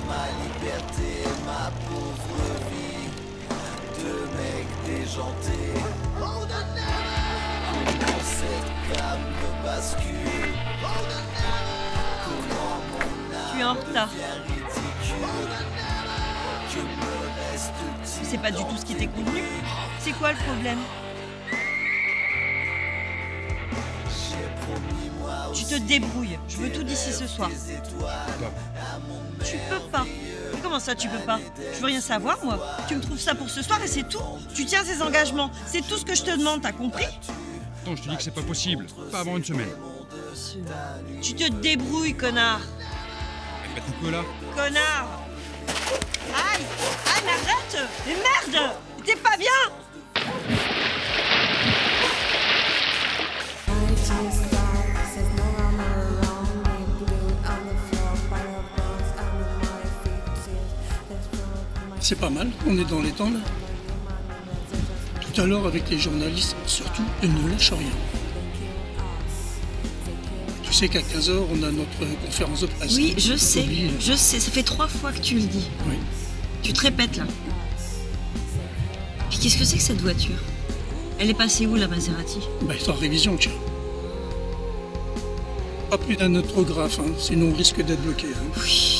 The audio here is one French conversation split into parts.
ma liberté, ma pauvre vie de mec déjanté. Comment cette femme me bascule? Comment mon âme Tu es en retard. devient ridicule? Que me reste-t-il? C'est pas du tout ce qui t'est convenu. C'est quoi le problème? J'ai promis moi Tu te débrouilles. Je veux tout d'ici ce soir. Tu peux pas. Mais comment ça, tu peux pas? Je veux rien savoir, moi. Tu me trouves ça pour ce soir et c'est tout. Tu tiens tes engagements. C'est tout ce que je te demande, t'as compris? Attends, je te dis que c'est pas possible. Pas avant une semaine. Tu te débrouilles, connard. Répète un peu là. Connard. Aïe. Aïe, mais arrête. Mais merde. T'es pas bien. C'est pas mal, on est dans les temps là. Tout à l'heure avec les journalistes, surtout, ils ne lâchent rien. Tu sais qu'à 15h, on a notre conférence de presse. Oui, je sais. Oublié. Je sais. Ça fait 3 fois que tu le dis. Oui. Tu te répètes, là. Puis qu'est-ce que c'est que cette voiture? Elle est passée où, la Maserati? Bah, il est en révision, tiens. Pas plus d'un autographe, hein, sinon on risque d'être bloqué. Hein. Oui.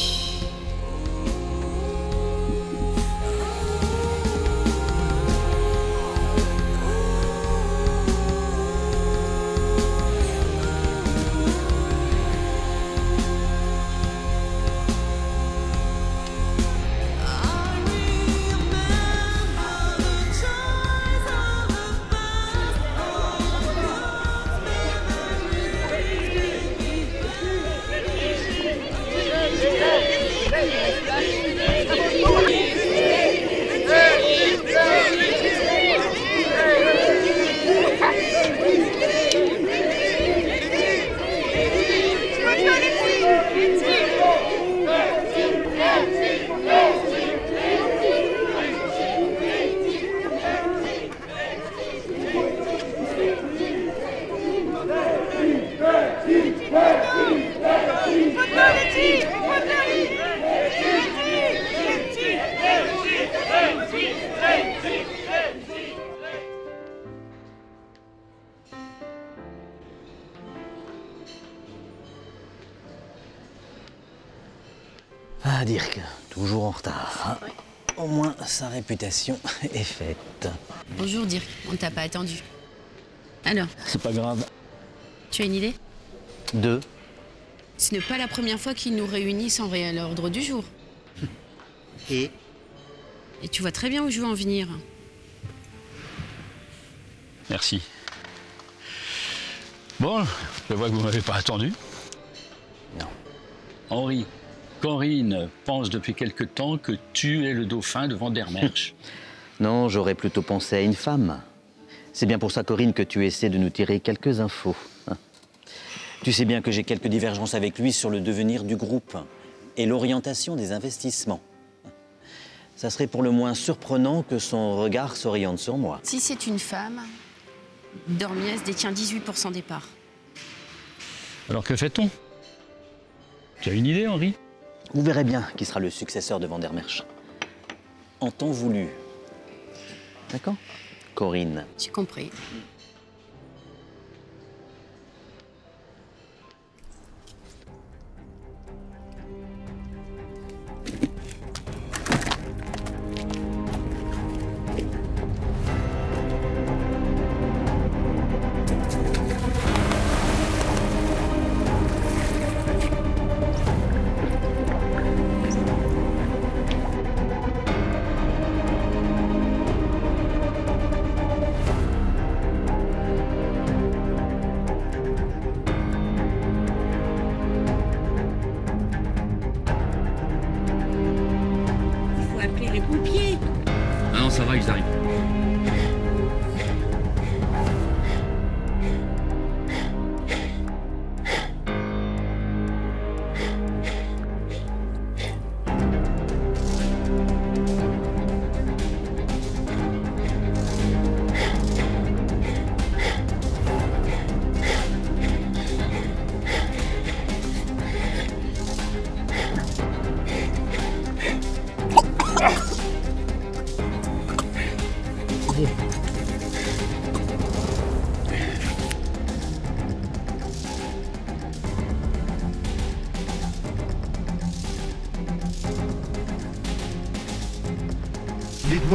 Ah, Dirk, toujours en retard. Hein. Au moins, sa réputation est faite. Bonjour Dirk, on t'a pas attendu. Alors, C'est pas grave. tu as une idée? 2. Ce n'est pas la première fois qu'ils nous réunissent sans réel ordre du jour. Et Et tu vois très bien où je veux en venir. Merci. Bon, je vois que vous ne m'avez pas attendu. Non. Henri, Corinne pense depuis quelque temps que tu es le dauphin de Vandermeersch. Non, j'aurais plutôt pensé à une femme. C'est bien pour ça, Corinne, que tu essaies de nous tirer quelques infos. Hein. Tu sais bien que j'ai quelques divergences avec lui sur le devenir du groupe et l'orientation des investissements. Ça serait pour le moins surprenant que son regard s'oriente sur moi. Si c'est une femme, Dormiez détient 18% des parts. Alors que fait-on? Tu as une idée, Henri? Vous verrez bien qui sera le successeur de Vandermeersch. En temps voulu. D'accord? Corinne. J'ai compris.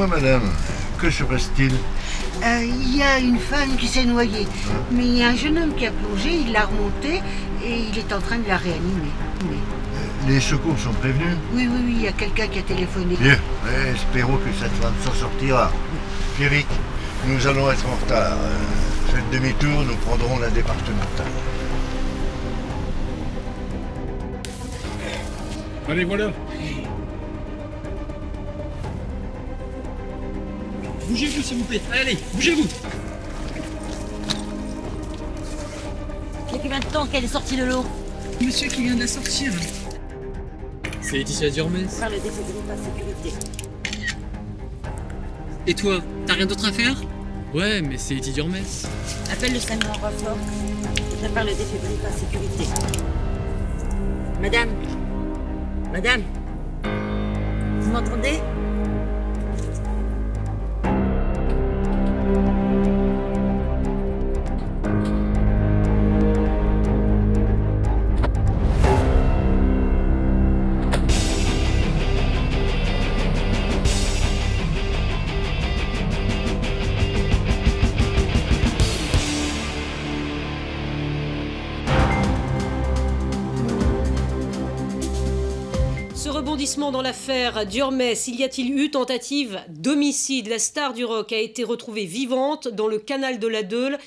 Dites-moi, madame, que se passe-t-il? Il y a une femme qui s'est noyée, mais il y a un jeune homme qui a plongé, il l'a remontée et il est en train de la réanimer. Les secours sont prévenus? Oui, il y a quelqu'un qui a téléphoné. Bien, espérons que cette femme s'en sortira. Pierrick, nous allons être en retard. Faites demi-tour, nous prendrons la départementale. Allez, voilà. Bougez-vous, s'il vous plaît. Allez, bougez-vous. Il y a combien de temps qu'elle est sortie de l'eau? Monsieur qui vient de la sortir. C'est Laetitia Durmez. Par le défibrillateur sécurité. Et toi, t'as rien d'autre à faire? Ouais, mais c'est Laetitia Durmez. Appelle le SAMU en renfort. Je prépare le défibrillateur sécurité. Madame. Madame. Vous m'entendez? Rebondissement dans l'affaire Durmez, y a-t-il eu tentative d'homicide? La star du rock a été retrouvée vivante dans le canal de la Deule,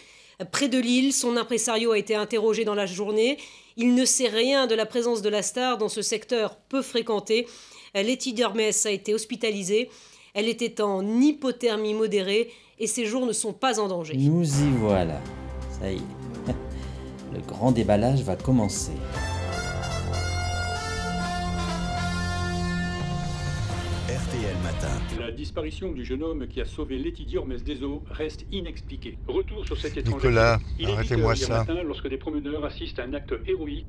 près de Lille. Son impresario a été interrogé dans la journée. Il ne sait rien de la présence de la star dans ce secteur peu fréquenté. Letty Durmez a été hospitalisée. Elle était en hypothermie modérée et ses jours ne sont pas en danger. Nous y voilà. Ça y est. Le grand déballage va commencer. RTL Matin. La disparition du jeune homme qui a sauvé Letty Durmez des eaux reste inexpliquée. Retour sur cette étrange Nicolas, affaire. Il est arrêtez-moi 8 heures ça. hier matin lorsque des promeneurs assistent à un acte héroïque.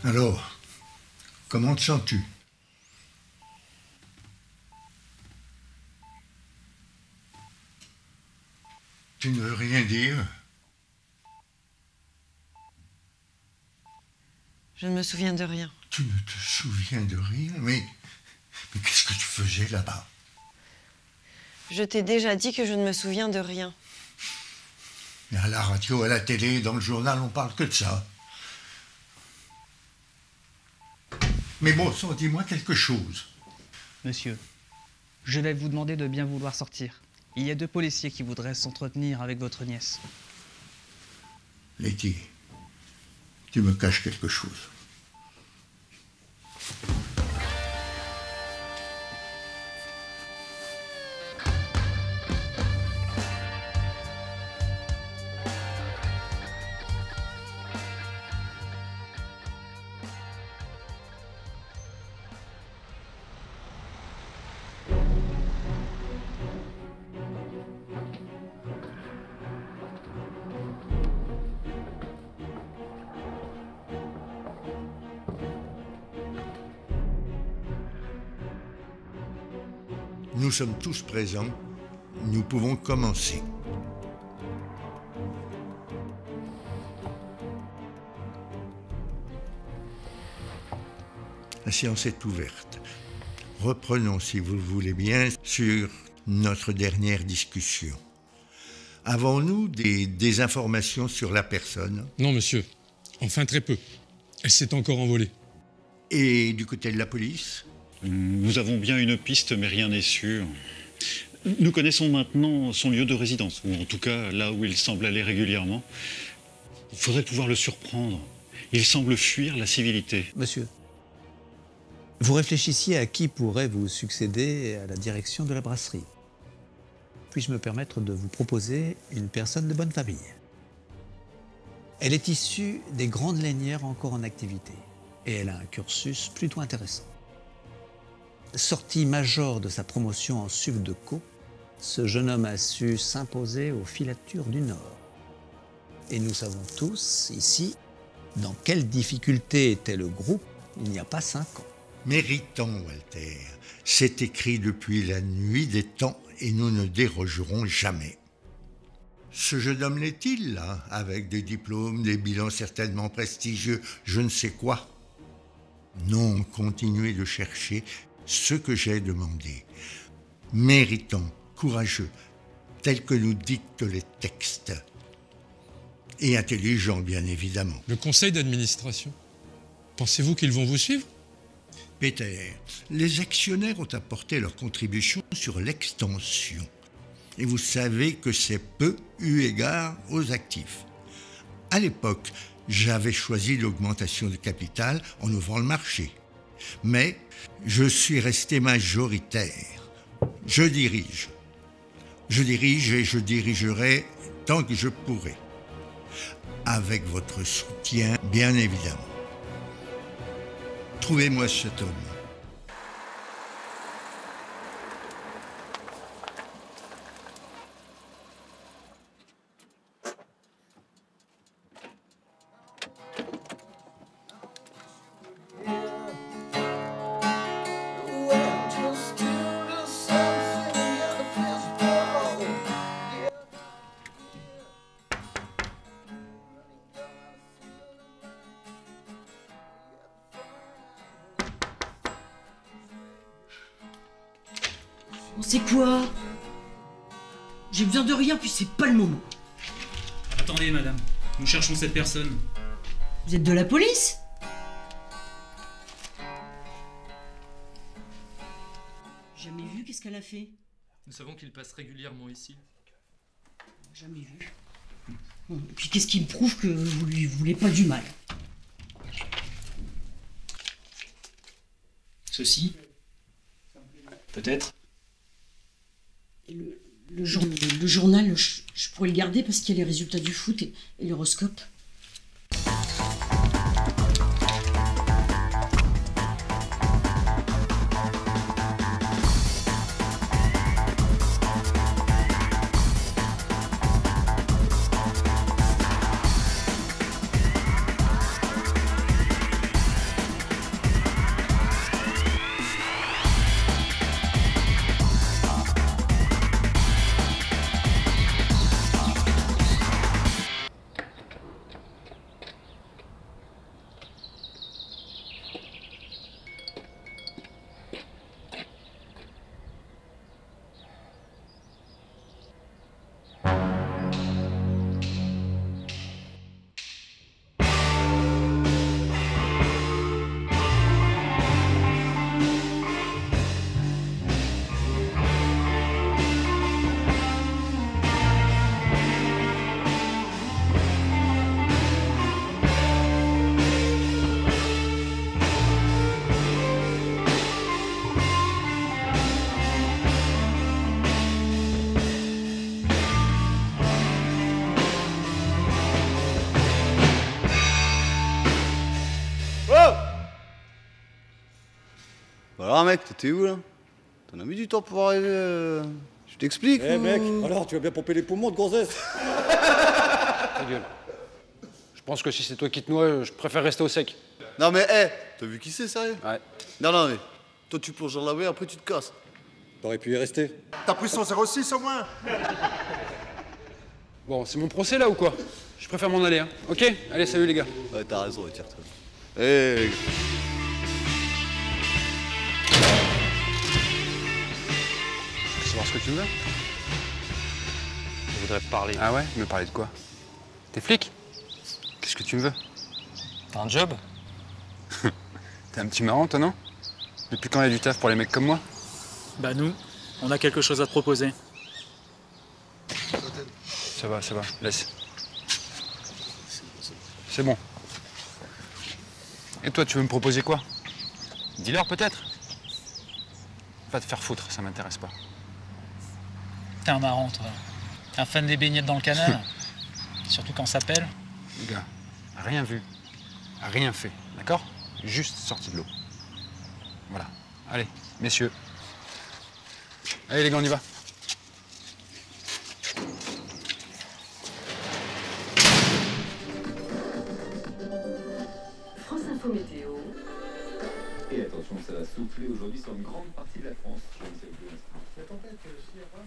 Alors, comment te sens-tu? Tu ne veux rien dire? Je ne me souviens de rien. Tu ne te souviens de rien? Mais qu'est-ce que tu faisais là-bas? Je t'ai déjà dit que je ne me souviens de rien. Et à la radio, à la télé, dans le journal, on parle que de ça. Mais bon sang, dis-moi quelque chose. Monsieur, je vais vous demander de bien vouloir sortir. Il y a 2 policiers qui voudraient s'entretenir avec votre nièce. Letty, tu me caches quelque chose. Nous sommes tous présents. Nous pouvons commencer. La séance est ouverte. Reprenons, si vous le voulez bien, sur notre dernière discussion. Avons-nous des informations sur la personne? Non, monsieur. Enfin, très peu. Elle s'est encore envolée. Et du côté de la police? Nous avons bien une piste, mais rien n'est sûr. Nous connaissons maintenant son lieu de résidence, ou en tout cas là où il semble aller régulièrement. Il faudrait pouvoir le surprendre. Il semble fuir la civilité. Monsieur, vous réfléchissiez à qui pourrait vous succéder à la direction de la brasserie. Puis-je me permettre de vous proposer une personne de bonne famille? Elle est issue des grandes lainières encore en activité. et elle a un cursus plutôt intéressant. Sorti major de sa promotion en Sup de Co, ce jeune homme a su s'imposer aux filatures du Nord. Et nous savons tous, ici, dans quelle difficulté était le groupe il n'y a pas 5 ans. Méritons, Walter. C'est écrit depuis la nuit des temps et nous ne dérogerons jamais. Ce jeune homme l'est-il, là, avec des diplômes, des bilans certainement prestigieux, je ne sais quoi? Non, continuez de chercher ce que j'ai demandé. Méritons, courageux, tel que nous dictent les textes. Et intelligent, bien évidemment. Le conseil d'administration, pensez-vous qu'ils vont vous suivre? Peter, les actionnaires ont apporté leur contribution sur l'extension. Et vous savez que c'est peu eu égard aux actifs. À l'époque, j'avais choisi l'augmentation de capital en ouvrant le marché. Mais je suis resté majoritaire. Je dirige. Je dirige et je dirigerai tant que je pourrai. Avec votre soutien, bien évidemment. Trouvez-moi cet homme. C'est quoi? J'ai besoin de rien, puis c'est pas le moment. Attendez, madame. Nous cherchons cette personne. Vous êtes de la police? Jamais vu, qu'est-ce qu'elle a fait? Nous savons qu'il passe régulièrement ici. Jamais vu. Bon, et puis qu'est-ce qui me prouve que vous lui voulez pas du mal? Ceci? Peut-être? Et le journal, je pourrais le garder parce qu'il y a les résultats du foot et l'horoscope. Alors mec, t'étais où là? T'en as mis du temps pour arriver, je t'explique. Eh mec, alors tu vas bien pomper les poumons de gonzesse. Ta gueule. Je pense que si c'est toi qui te noies, je préfère rester au sec. Non mais hé, t'as vu qui c'est sérieux? Ouais. Non mais, toi tu plonges dans la baie, après tu te casses. T'aurais pu y rester. T'as pris son 06 au moins? Bon, c'est mon procès là ou quoi? Je préfère m'en aller, hein. Ok? Allez, salut les gars. Ouais, t'as raison, retire-toi. Hé les gars. Savoir ce que tu veux? Je voudrais te parler. Ah ouais? Me parler de quoi? T'es flic? Qu'est-ce que tu me veux? T'as un job? T'es un petit marrant, toi, non? Depuis quand il y a du taf pour les mecs comme moi? Bah nous, on a quelque chose à te proposer. Ça va, laisse. C'est bon. Et toi, tu veux me proposer quoi? Dealer, peut-être? Va te faire foutre, ça m'intéresse pas. T'es un marrant, toi. Un fan des beignets dans le canal. Surtout quand ça pèle. Les gars, rien vu, rien fait, d'accord? juste sorti de l'eau. Voilà. Allez, messieurs. Allez les gars, on y va. France Info Météo. Et attention, ça va souffler aujourd'hui sur une grande partie de la France. Je ne sais plus l'instant. La tempête Sierra,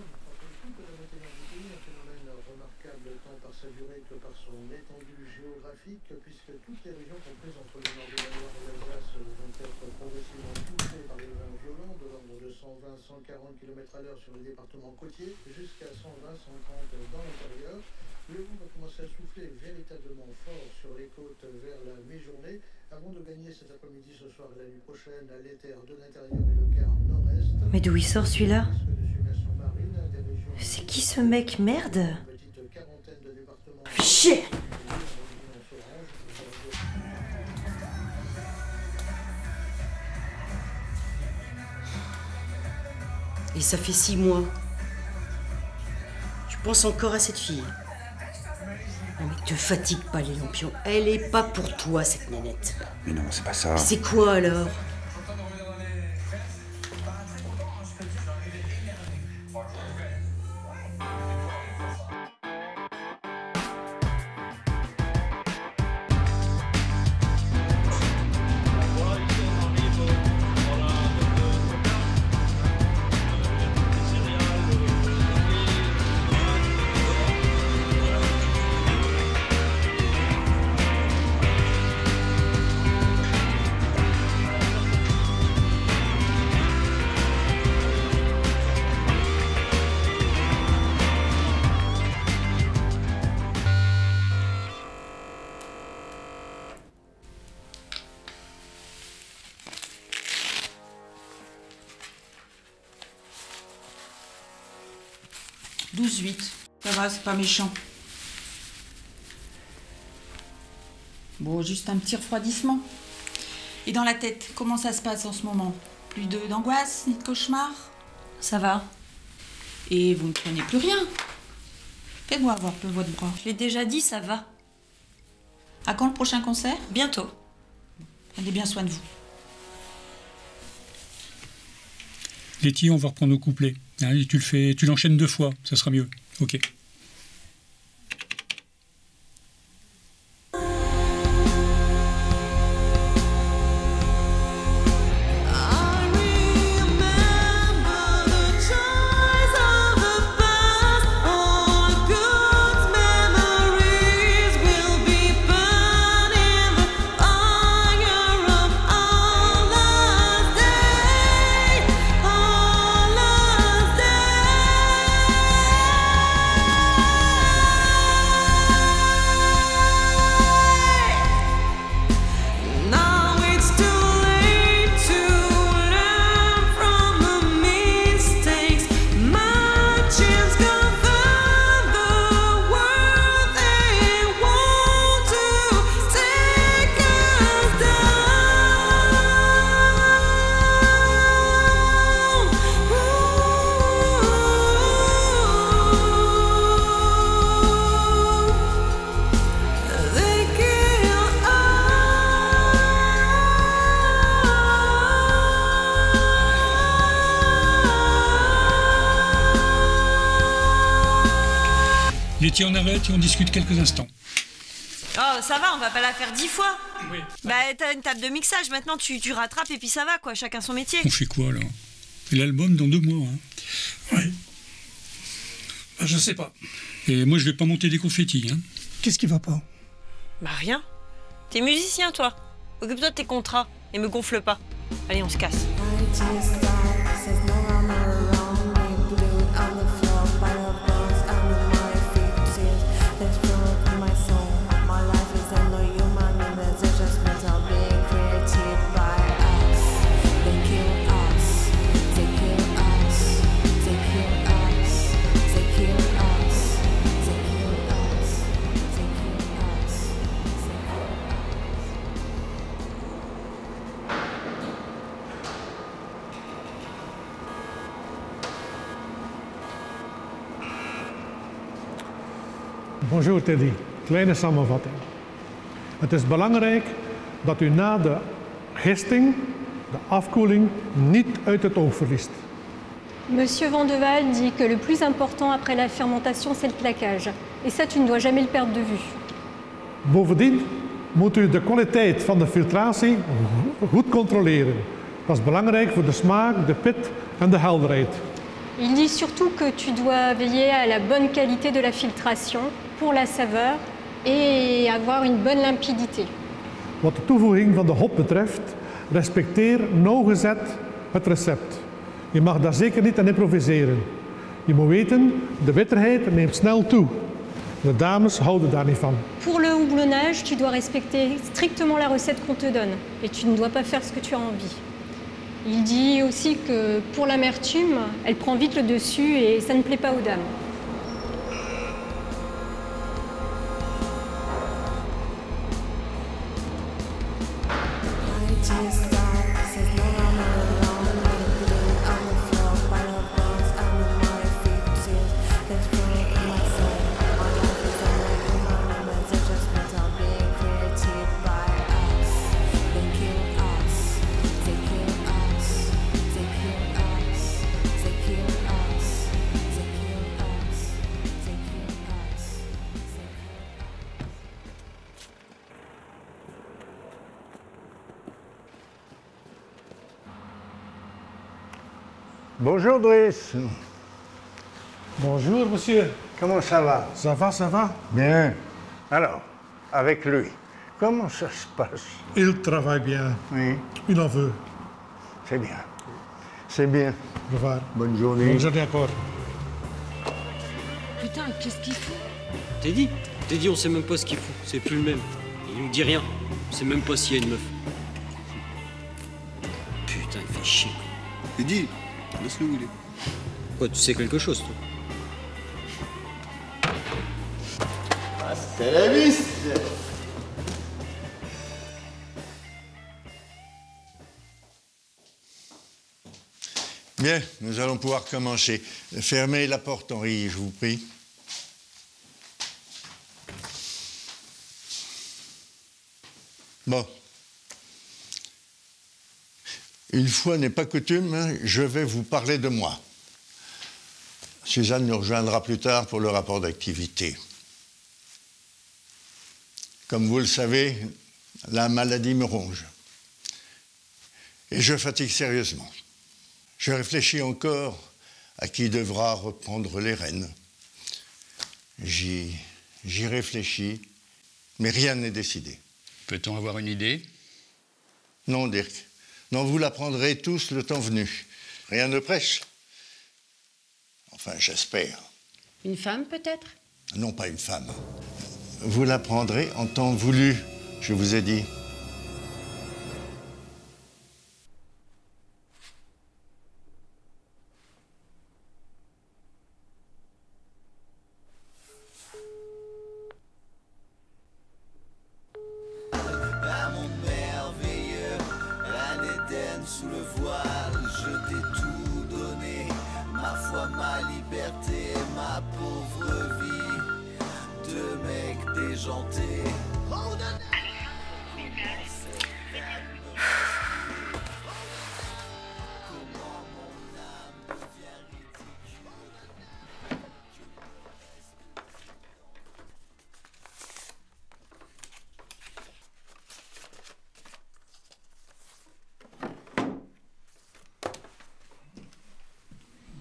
toute la moitié nord du pays, un phénomène remarquable tant par sa durée que par son étendue géographique, puisque toutes les régions comprises entre le nord de la Loire et l'Alsace vont être progressivement touchées par des vents violents de l'ordre de 120-140 km/h sur les départements côtiers, jusqu'à 120-130 dans l'intérieur. Le vent va commencer à souffler véritablement fort sur les côtes vers la mi-journée, avant de gagner cet après-midi, ce soir et la nuit prochaine, les terres de l'intérieur et le quart nord-est. Mais d'où il sort celui-là? C'est qui ce mec? Merde! Chier! Et ça fait 6 mois. Je pense encore à cette fille. Non mais te fatigue pas les lampions. Elle est pas pour toi cette nénette. Mais non, c'est pas ça. C'est quoi alors? Ça va, c'est pas méchant. Bon, juste un petit refroidissement. Et dans la tête, comment ça se passe en ce moment? Plus d'angoisse, ni de cauchemar? Ça va. Et vous ne prenez plus rien? Faites-moi avoir peu votre bras. Je l'ai déjà dit, ça va. À quand le prochain concert? Bientôt. Prenez bien soin de vous. Letty, on va reprendre nos couplets. Hein, tu l'enchaînes 2 fois, ça sera mieux. Ok. Letty, on arrête et on discute quelques instants. Oh, ça va, on va pas la faire 10 fois. Oui. Bah, t'as une table de mixage, maintenant tu rattrapes et puis ça va, quoi, chacun son métier. On fait quoi, là? L'album dans 2 mois, hein. Oui. Bah, je sais pas. Et moi, je vais pas monter des confettis, hein. Qu'est-ce qui va pas? Bah, rien. T'es musicien, toi. Occupe-toi de tes contrats et me gonfle pas. Allez, on se casse. Bonjour Teddy, kleine samenvatting. Het is belangrijk dat u na de gisting, de afkoeling, niet uit het oog verliest. Monsieur Vandewalle dit que le plus important après la fermentation, c'est le plaquage. Et ça, tu ne dois jamais le perdre de vue. Bovendien moet u de kwaliteit van de filtratie goed controleren. Dat is belangrijk voor de smaak, de pit en de helderheid. Il dit surtout que tu dois veiller à la bonne qualité de la filtration pour la saveur et avoir une bonne limpidité. Wat de toevoeging van de hop betreft, respecteer nauwgezet het recept. Je mag daar zeker niet aan improviseren. Je moet weten, de bitterheid neemt snel toe. De dames houden daar niet van. Pour le houblonnage, tu dois respecter strictement la recette qu'on te donne et tu ne dois pas faire ce que tu as envie. Il dit aussi que pour l'amertume, elle prend vite le dessus et ça ne plaît pas aux dames. Bonjour Driss. Bonjour monsieur. Comment ça va? Ça va, ça va. Bien. Alors, avec lui, comment ça se passe? Il travaille bien. Oui. Il en veut. C'est bien. C'est bien. Au revoir. Bonne journée. Bonne journée encore. Putain, qu'est-ce qu'il fout? T'es dit, on sait même pas ce qu'il fout. C'est plus le même. Il nous dit rien. On sait même pas s'il y a une meuf. Putain, il fait chier. T'es dit, laisse-le où il est. Quoi, tu sais quelque chose, toi? Hasta la vista. Bien, nous allons pouvoir commencer. Fermez la porte, Henri, je vous prie. Bon. Une fois n'est pas coutume, je vais vous parler de moi. Suzanne nous rejoindra plus tard pour le rapport d'activité. Comme vous le savez, la maladie me ronge. Et je fatigue sérieusement. Je réfléchis encore à qui devra reprendre les rênes. J'y réfléchis, mais rien n'est décidé. Peut-on avoir une idée? Non, Dirk. Non, vous l'apprendrez tous le temps venu. Rien ne presse. Enfin, j'espère. Une femme, peut-être? Non, pas une femme. Vous l'apprendrez en temps voulu, je vous ai dit. À mon merveilleux, un Éden sous le voile, je t'ai tout donné, ma foi, ma liberté, ma pauvre vie de mec déjanté.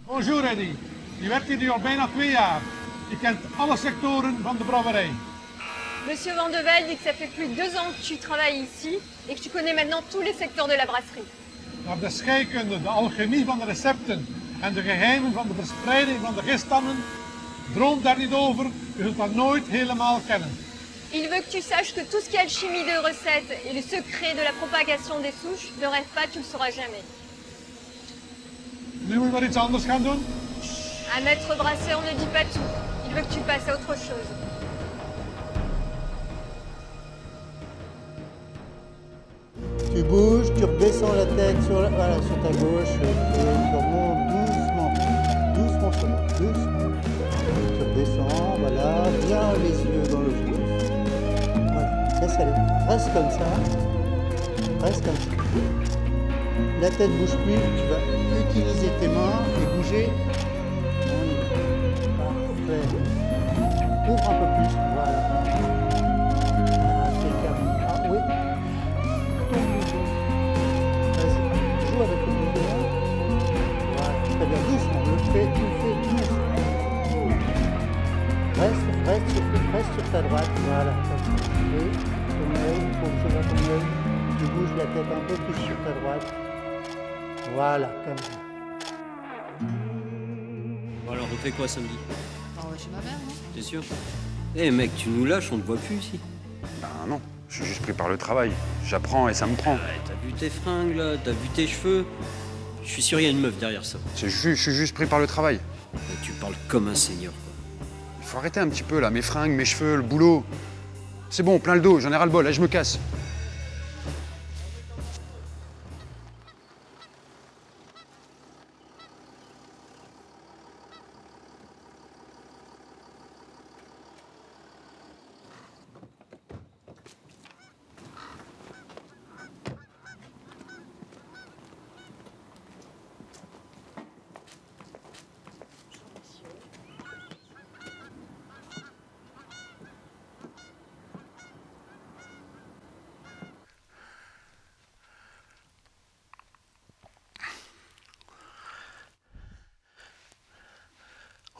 Bonjour Eddy. Je werkt hier nu al bijna 2 jaar. Je kent alle sectoren van de brouwerij. Monsieur Vandewalle dit que ça fait plus de 2 ans que tu travailles ici et que tu connais maintenant tous les secteurs de la brasserie. Maar de scheikunde, de alchemie van de recepten en de geheimen van de verspreiding van de gistammen, droom daar niet over, je zult dat nooit helemaal kennen. Il veut que tu saches que tout ce qui est alchimie de recettes et le secret de la propagation des souches, ne rêve pas, tu ne le sauras jamais. Nu moet je maar iets anders gaan doen. Un maître brasseur ne dit pas tout. Il veut que tu passes à autre chose. Tu bouges, tu redescends la tête sur, voilà, sur ta gauche et tu remontes doucement, doucement sur moi, doucement. Tu redescends, voilà, bien les yeux dans le flou. Voilà, laisse aller. Reste comme ça, reste comme ça. La tête bouge plus, tu vas utiliser tes mains et bouger. Parfait. Ouvre un peu plus, voilà. Ah oui. Vas-y, joue avec le mouvement. Voilà, très bien, doucement, tu le fais doucement. Reste sur ta droite, voilà, comme ça. Oui, ton œil, il faut que je vois ton œil. Tu bouges la tête un peu plus sur ta droite. Voilà, comme ça. Bon, alors on fait quoi samedi? On va chez ma mère, non? T'es sûr? Eh mec, tu nous lâches, on te voit plus ici. Ben non, je suis juste pris par le travail. J'apprends et ça me prend. Ouais, t'as vu tes fringues là, t'as vu tes cheveux. Je suis sûr il y a une meuf derrière ça. Je suis juste pris par le travail. Et tu parles comme un seigneur, quoi. Il faut arrêter un petit peu là, mes fringues, mes cheveux, le boulot. C'est bon, plein le dos, j'en ai ras le bol, là je me casse.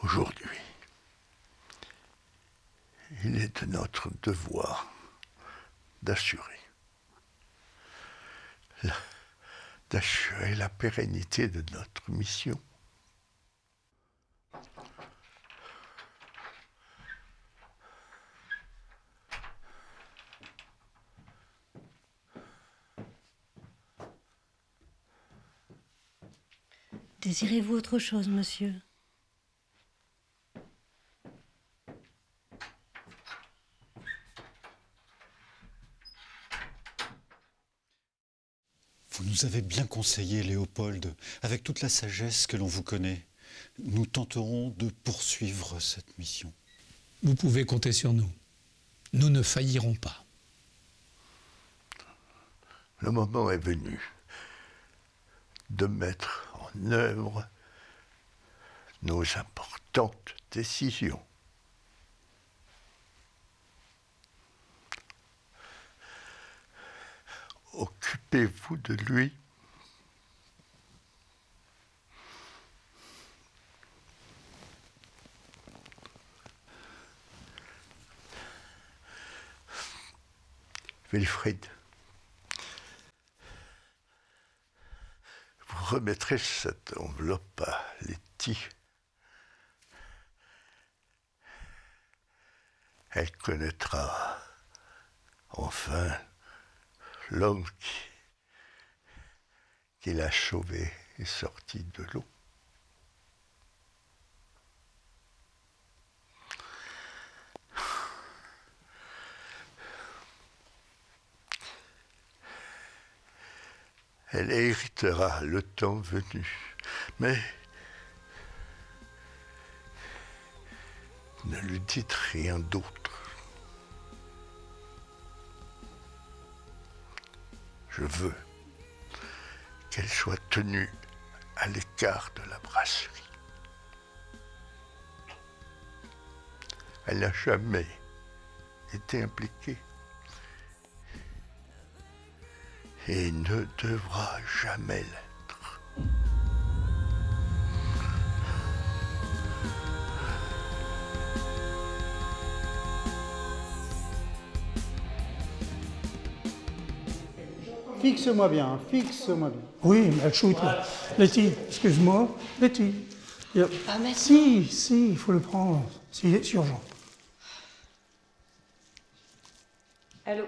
Aujourd'hui, il est de notre devoir d'assurer la pérennité de notre mission. Désirez-vous autre chose, monsieur? Vous nous avez bien conseillé, Léopold, avec toute la sagesse que l'on vous connaît. Nous tenterons de poursuivre cette mission. Vous pouvez compter sur nous. Nous ne faillirons pas. Le moment est venu de mettre en œuvre nos importantes décisions. Occupez-vous de lui. Wilfried, vous remettrez cette enveloppe à Letty. Elle connaîtra enfin l'homme qui l'a sauvé et sorti de l'eau. Elle héritera le temps venu, mais ne lui dites rien d'autre. Je veux qu'elle soit tenue à l'écart de la brasserie. Elle n'a jamais été impliquée et ne devra jamais l'être. Fixe-moi bien, fixe-moi bien. Oui, mais chouille-toi. Letty, excuse-moi. Letty. Pas maintenant. Si, il faut le prendre. C'est urgent. Allô?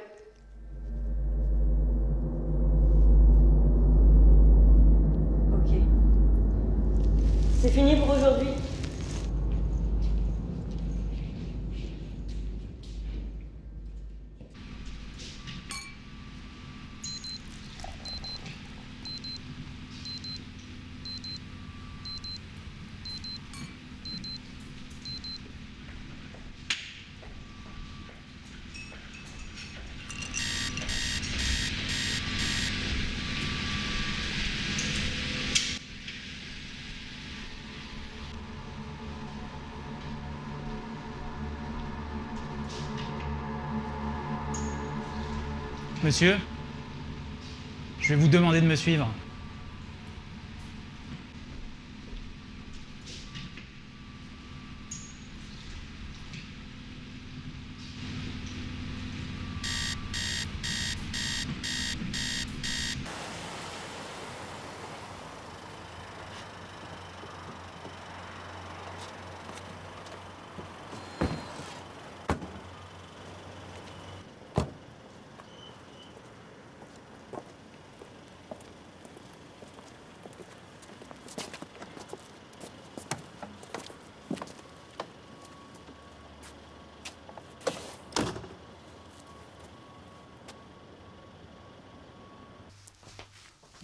Ok. C'est fini pour aujourd'hui. Monsieur, je vais vous demander de me suivre.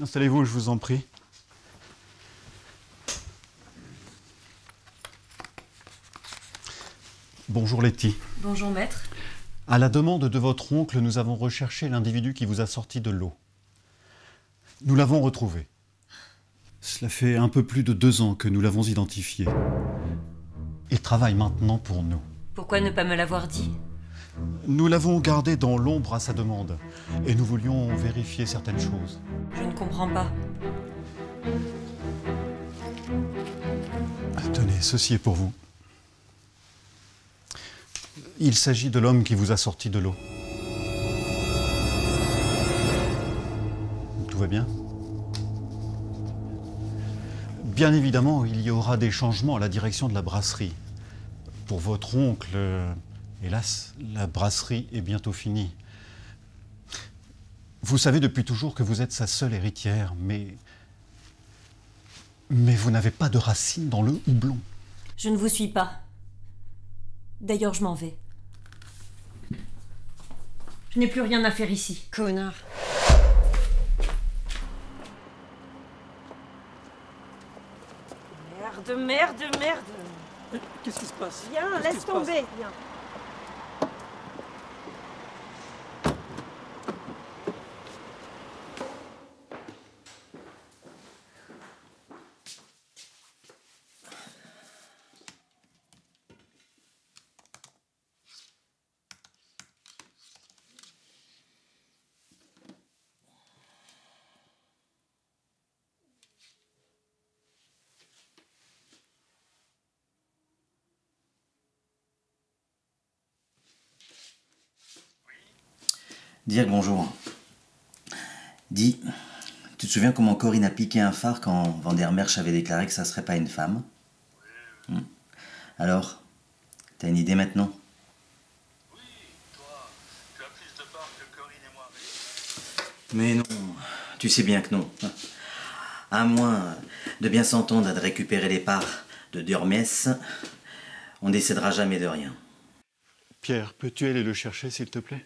Installez-vous, je vous en prie. Bonjour Letty. Bonjour maître. À la demande de votre oncle, nous avons recherché l'individu qui vous a sorti de l'eau. Nous l'avons retrouvé. Cela fait un peu plus de 2 ans que nous l'avons identifié. Il travaille maintenant pour nous. Pourquoi ne pas me l'avoir dit? Nous l'avons gardé dans l'ombre à sa demande, et nous voulions vérifier certaines choses. Je ne comprends pas. Tenez, ceci est pour vous. Il s'agit de l'homme qui vous a sorti de l'eau. Tout va bien? Bien évidemment, il y aura des changements à la direction de la brasserie. Pour votre oncle, hélas, la brasserie est bientôt finie. Vous savez depuis toujours que vous êtes sa seule héritière, mais vous n'avez pas de racines dans le houblon. Je ne vous suis pas. D'ailleurs, je m'en vais. Je n'ai plus rien à faire ici. Connard. Merde. Qu'est-ce qui se passe? Viens, laisse tomber. Viens. Dirk, bonjour. Dis, tu te souviens comment Corinne a piqué un phare quand Vandermerch avait déclaré que ça serait pas une femme? Alors, t'as une idée maintenant? Oui, toi, tu as plus de part que Corinne et moi. Mais non, tu sais bien que non. À moins de bien s'entendre et de récupérer les parts de Durmès, on ne décédera jamais de rien. Pierre, peux-tu aller le chercher, s'il te plaît?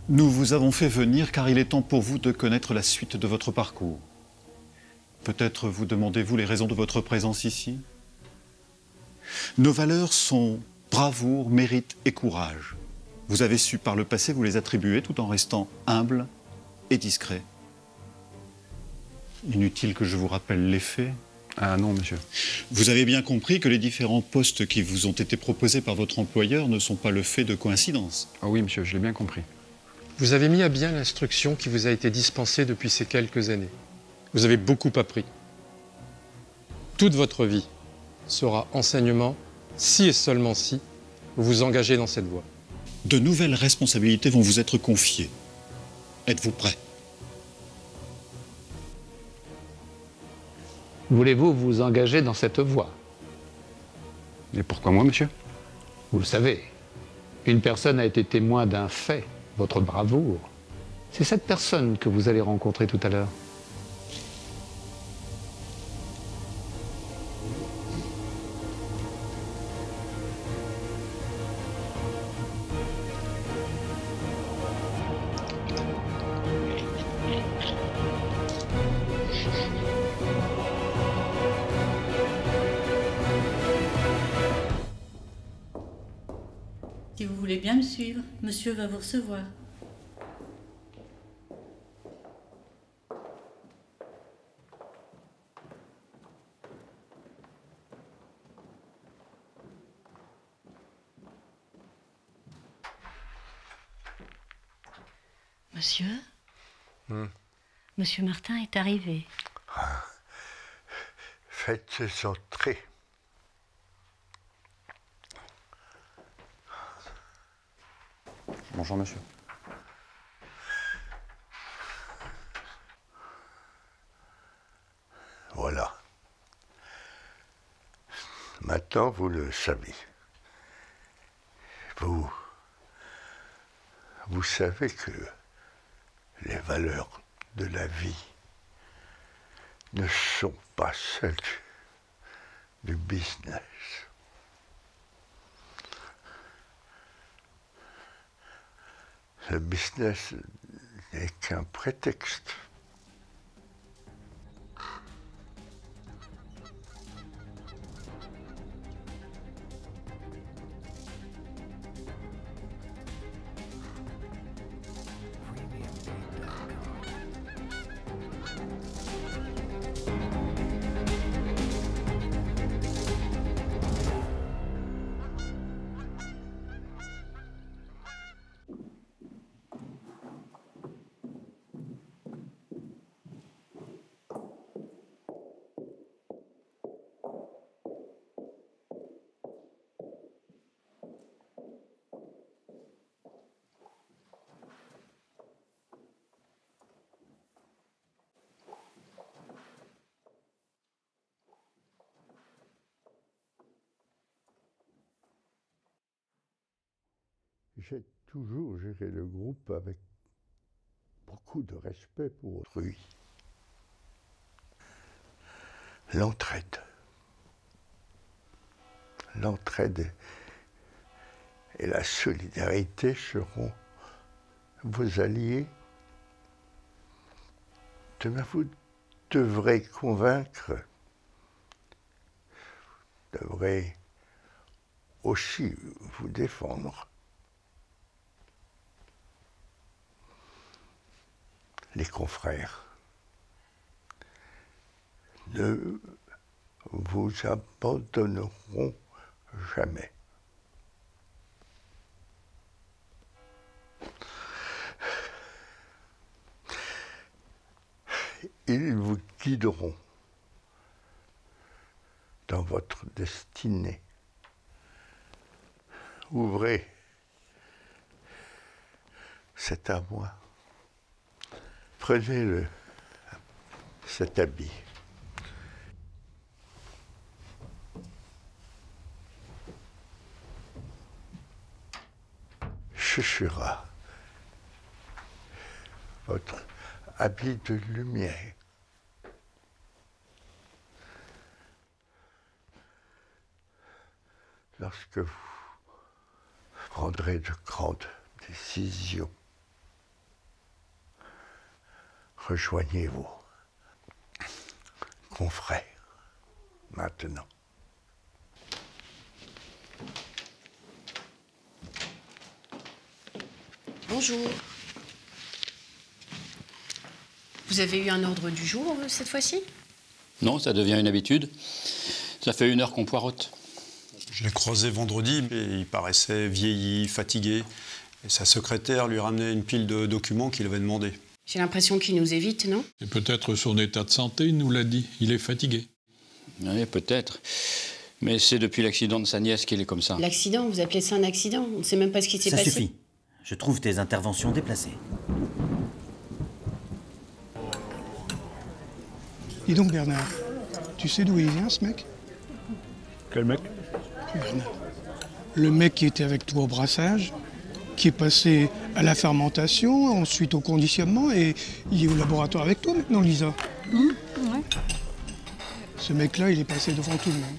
Nous vous avons fait venir car il est temps pour vous de connaître la suite de votre parcours. Peut-être vous demandez-vous les raisons de votre présence ici? Nos valeurs sont bravoure, mérite et courage. Vous avez su par le passé vous les attribuer tout en restant humble et discret. Inutile que je vous rappelle les faits. Ah non, monsieur. Vous avez bien compris que les différents postes qui vous ont été proposés par votre employeur ne sont pas le fait de coïncidence. Ah oui, monsieur, je l'ai bien compris. Vous avez mis à bien l'instruction qui vous a été dispensée depuis ces quelques années. Vous avez beaucoup appris. Toute votre vie sera enseignement si et seulement si vous vous engagez dans cette voie. De nouvelles responsabilités vont vous être confiées. Êtes-vous prêt? Voulez-vous vous engager dans cette voie? Et pourquoi moi, monsieur? Vous le savez, une personne a été témoin d'un fait, votre bravoure. C'est cette personne que vous allez rencontrer tout à l'heure. voulez bien me suivre, monsieur va vous recevoir. Monsieur Monsieur Martin est arrivé. Faites entrer. Bonjour, monsieur. Voilà. Maintenant, vous le savez. Vous savez que les valeurs de la vie ne sont pas celles du business. Le business n'est qu'un prétexte. J'ai toujours géré le groupe avec beaucoup de respect pour autrui. L'entraide. L'entraide et la solidarité seront vos alliés. Vous devrez convaincre, vous devrez aussi vous défendre. Les confrères ne vous abandonneront jamais. Ils vous guideront dans votre destinée. Ouvrez, c'est à moi. Prenez cet habit. Chuchura, votre habit de lumière. Lorsque vous prendrez de grandes décisions, rejoignez vos confrères maintenant. Bonjour. Vous avez eu un ordre du jour cette fois-ci? Non, ça devient une habitude. Ça fait 1 heure qu'on poireaute. Je l'ai croisé vendredi et il paraissait vieilli, fatigué. Et sa secrétaire lui ramenait une pile de documents qu'il avait demandé. J'ai l'impression qu'il nous évite, non? C'est peut-être son état de santé, il nous l'a dit. Il est fatigué. Oui, peut-être. Mais c'est depuis l'accident de sa nièce qu'il est comme ça. L'accident? Vous appelez ça un accident? On ne sait même pas ce qui s'est passé. Ça suffit. Je trouve tes interventions déplacées. Dis donc, Bernard, tu sais d'où il vient, ce mec? Quel mec? Bernard. Le mec qui était avec toi au brassage, qui est passé à la fermentation, ensuite au conditionnement, et il est au laboratoire avec toi maintenant, Lisa. Ouais. Ce mec-là, il est passé devant tout le monde.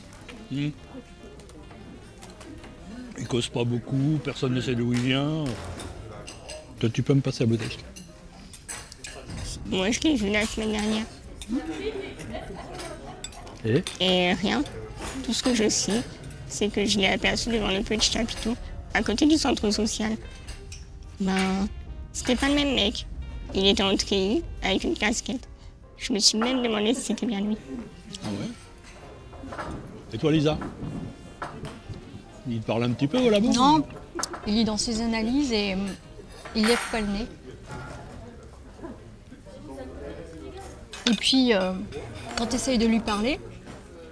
Il cause pas beaucoup, personne ne sait d'où il vient. Toi, tu peux me passer la bouteille? Moi, je l'ai vu la semaine dernière. Et rien. Tout ce que je sais, c'est que je l'ai aperçu devant le petit chapiteau à côté du centre social. Ben, c'était pas le même mec. Il était en treillis, avec une casquette. Je me suis même demandé si c'était bien lui. Ah ouais? Et toi, Lisa? Il te parle un petit peu là-bas? Non, il lit dans ses analyses et il lève pas le nez. Et puis, quand tu essayes de lui parler,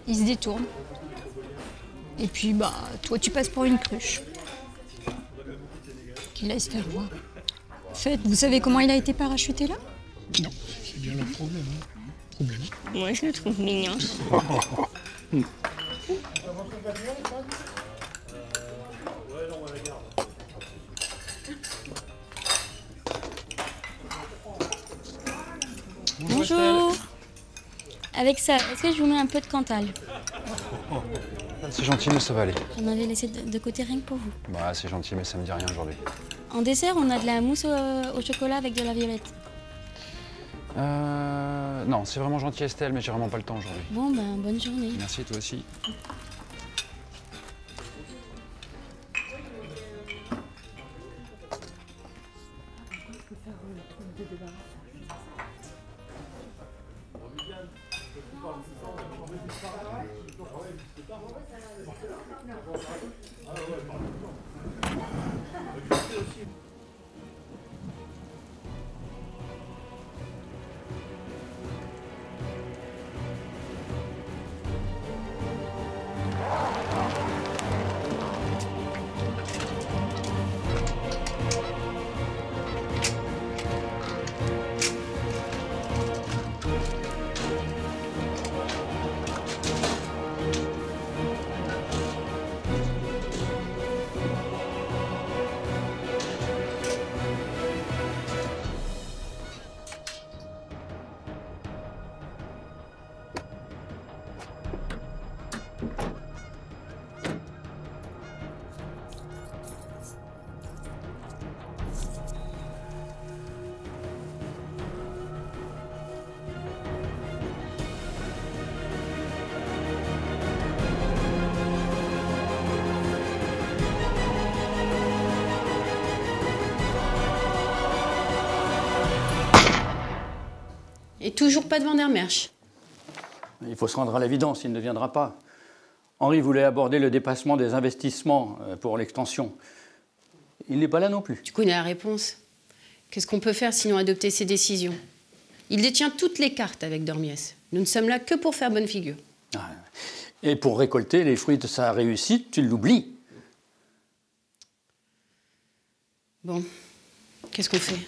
il se détourne. Et puis, bah, toi, tu passes pour une cruche. Qu'il laisse faire voir. En fait, vous savez comment il a été parachuté là? Non, c'est bien le problème. Problème. Moi, je le trouve mignon. Bonjour. Avec ça, est-ce que je vous mets un peu de Cantal? C'est gentil, mais ça va aller. On avait laissé de côté rien que pour vous. Bah, c'est gentil, mais ça me dit rien aujourd'hui. En dessert, on a de la mousse au chocolat avec de la violette. Non, c'est vraiment gentil, Estelle, mais j'ai vraiment pas le temps aujourd'hui. Bon, ben, bonne journée. Merci, toi aussi. Et toujours pas de Van der Merch. Il faut se rendre à l'évidence, il ne viendra pas. Henri voulait aborder le dépassement des investissements pour l'extension. Il n'est pas là non plus. Tu connais la réponse. Qu'est-ce qu'on peut faire sinon adopter ses décisions? Il détient toutes les cartes avec Dormiès. Nous ne sommes là que pour faire bonne figure. Ah, et pour récolter les fruits de sa réussite, tu l'oublies. Bon, qu'est-ce qu'on fait?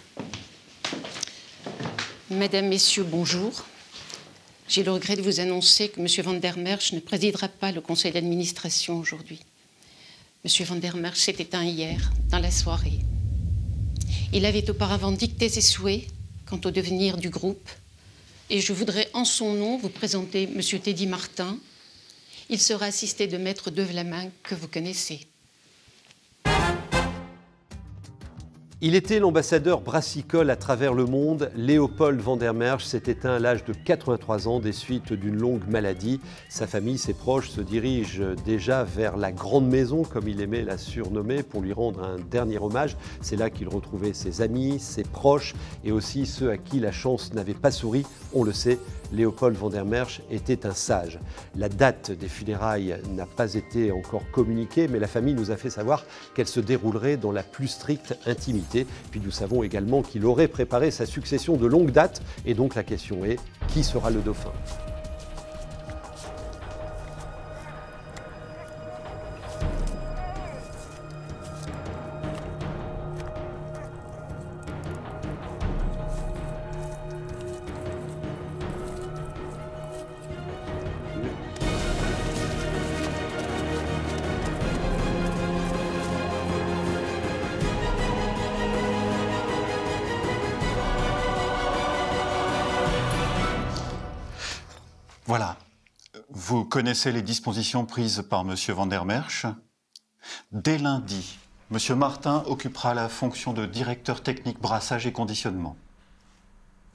Mesdames, Messieurs, bonjour. J'ai le regret de vous annoncer que M. Van der Merch ne présidera pas le conseil d'administration aujourd'hui. M. Van der Merch s'est éteint hier, dans la soirée. Il avait auparavant dicté ses souhaits quant au devenir du groupe, et je voudrais en son nom vous présenter M. Teddy Martin. Il sera assisté de Maître De Vlaminck, que vous connaissez. Il était l'ambassadeur brassicole à travers le monde. Léopold Van der Merch s'est éteint à l'âge de 83 ans des suites d'une longue maladie. Sa famille, ses proches se dirigent déjà vers la grande maison, comme il aimait la surnommer, pour lui rendre un dernier hommage. C'est là qu'il retrouvait ses amis, ses proches et aussi ceux à qui la chance n'avait pas souri. On le sait, Léopold Van der Merch était un sage. La date des funérailles n'a pas été encore communiquée, mais la famille nous a fait savoir qu'elle se déroulerait dans la plus stricte intimité. Puis nous savons également qu'il aurait préparé sa succession de longue date. Et donc la question est, qui sera le dauphin ? Voilà. Vous connaissez les dispositions prises par M. Van der Merch. Dès lundi, M. Martin occupera la fonction de directeur technique brassage et conditionnement.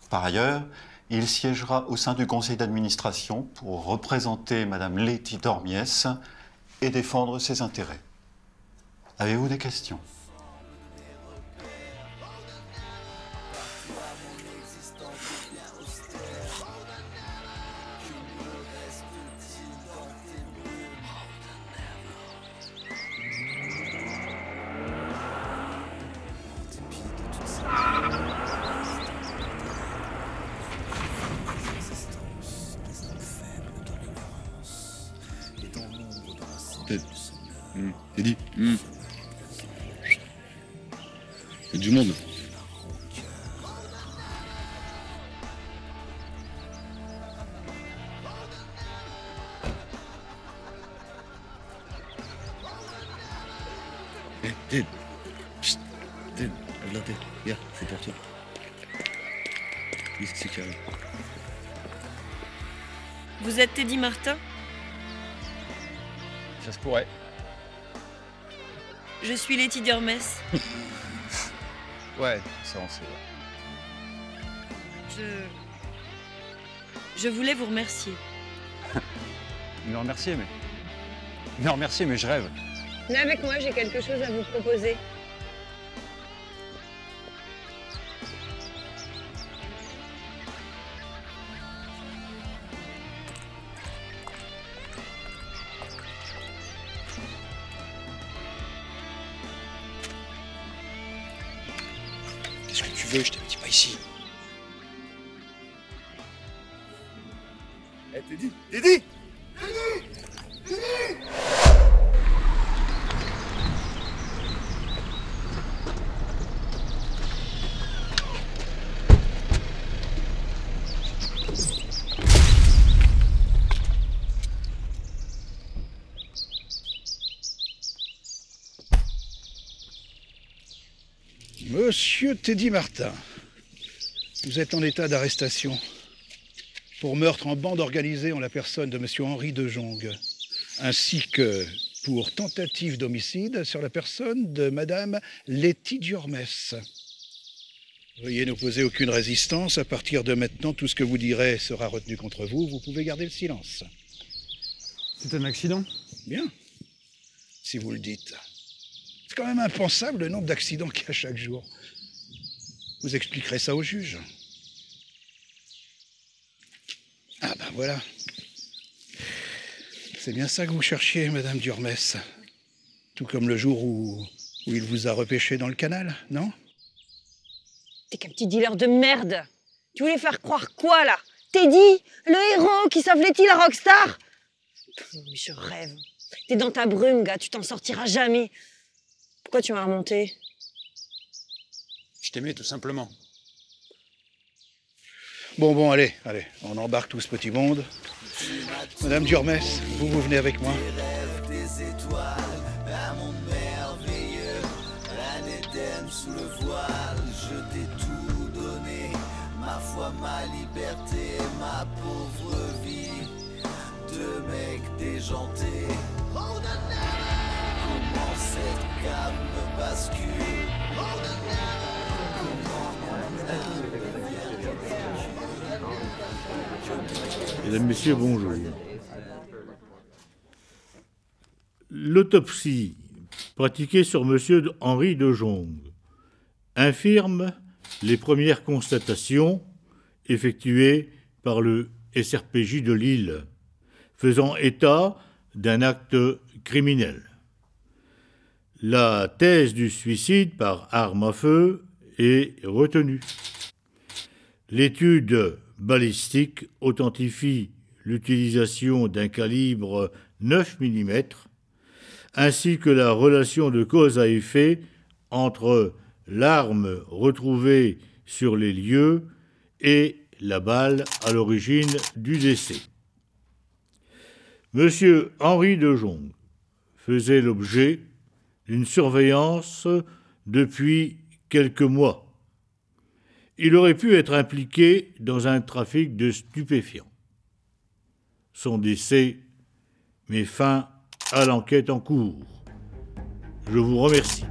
Par ailleurs, il siégera au sein du conseil d'administration pour représenter Mme Letty Dormiès et défendre ses intérêts. Avez-vous des questions? T'es dit Il y a du monde. Ted. Chut. Ted, lève la tête. Regarde, c'est pour toi. Qu'est-ce que c'est qui arrive? Vous êtes Teddy Martin? Ça se pourrait. Je suis Letty Durmess. Ouais, ça on sait. Je voulais vous remercier. Me remercier, mais je rêve. Venez avec moi, j'ai quelque chose à vous proposer. Qu'est-ce que tu veux? Je t'invite pas ici. Eh, Teddy! Teddy! Monsieur Teddy Martin, vous êtes en état d'arrestation pour meurtre en bande organisée en la personne de monsieur Henri de Jong, ainsi que pour tentative d'homicide sur la personne de madame Letty Durmess. Veuillez n'opposer aucune résistance. À partir de maintenant, tout ce que vous direz sera retenu contre vous. Vous pouvez garder le silence. C'est un accident? Bien, si vous le dites. C'est quand même impensable le nombre d'accidents qu'il y a chaque jour. Vous expliquerez ça au juge. Ah ben voilà. C'est bien ça que vous cherchiez, madame Durmess. Tout comme le jour où il vous a repêché dans le canal, non? T'es qu'un petit dealer de merde. Tu voulais faire croire quoi, là? Teddy, le héros qui sauve Letty, la rockstar? Mais je rêve. T'es dans ta brume, gars, tu t'en sortiras jamais. Pourquoi tu m'as remonté? Je t'aimais, tout simplement. Bon, allez, on embarque tout ce petit monde. Madame Durmess, vous venez avec moi. Des étoiles, un monde merveilleux, un Éden sous le voile. Je t'ai tout donné, ma foi, ma liberté, ma pauvre vie. Deux mecs déjantés. Comment cette gamme me bascule? Mesdames, Messieurs, bonjour. L'autopsie pratiquée sur M. Henri de Jong infirme les premières constatations effectuées par le SRPJ de Lille, faisant état d'un acte criminel. La thèse du suicide par arme à feu est retenue. L'étude balistique authentifie l'utilisation d'un calibre 9 mm, ainsi que la relation de cause à effet entre l'arme retrouvée sur les lieux et la balle à l'origine du décès. M. Henri de Jong faisait l'objet d'une surveillance depuis quelques mois. Il aurait pu être impliqué dans un trafic de stupéfiants. Son décès met fin à l'enquête en cours. Je vous remercie.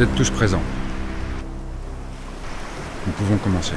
Vous êtes tous présents. Nous pouvons commencer.